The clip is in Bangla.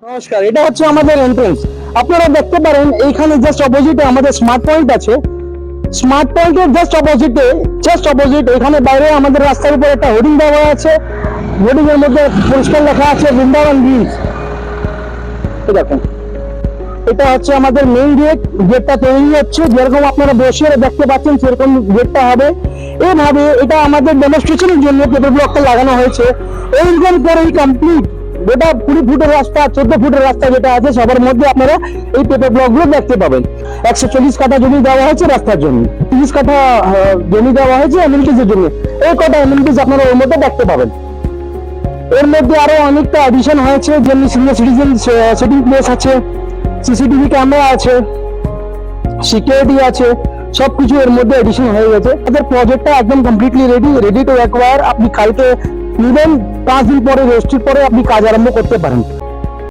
নমস্কার, এটা হচ্ছে আমাদের এন্ট্রেন্স। আপনারা দেখতে পারেন এইখানে জাস্ট অপোজিটে আমাদের স্মার্ট পয়েন্ট আছে। স্মার্ট পয়েন্টের জাস্ট অপোজিট এখানে বাইরে আমাদের রাস্তার উপর একটা হোর্ডিং দেওয়া আছে। হোর্ডিং এর মধ্যে পরিষ্কার লেখা আছে বৃন্দাবন গ্রিনস। দেখেন, এটা হচ্ছে আমাদের মেইন গেট। গেটটা তৈরি হচ্ছে, যেরকম আপনারা বসে দেখতে পাচ্ছেন সেরকম গেটটা হবে। এইভাবে এটা আমাদের ডেমনস্ট্রেশনের জন্য পেপার ব্লকটা লাগানো হয়েছে। এইরকম করেই কমপ্লিট গোটা 20 ফুটের রাস্তা, 14 ফুটের রাস্তা যেটা আছে সবার মধ্যে আপনারা এই পেপার ব্লক গুলো দেখতে পাবেন। 140 কাঠা জমি দেওয়া হয়েছে রাস্তার জন্য, 30 কাঠা জমি দেওয়া হয়েছে এমএনটিস এর জন্য। এই কটা এমএনটিস আপনারা ওর মধ্যে দেখতে পাবেন। এর মধ্যে আরো অনেকটা এডিশন হয়েছে, যেমনি সিনিয়র সিটিজেন সিটিং প্লেস আছে, সিসিটিভি ক্যামেরা আছে, সিকিউরিটি আছে, সবকিছু এর মধ্যে এডিশন হয়ে গেছে। আমাদের প্রজেক্টটা একদম কমপ্লিটলি রেডি টু অ্যাকোয়ার। আপনি কালকে ইভেন 5 দিন পরে রেজিস্ট্রির পরে আপনি কাজ আরম্ভ করতে পারেন।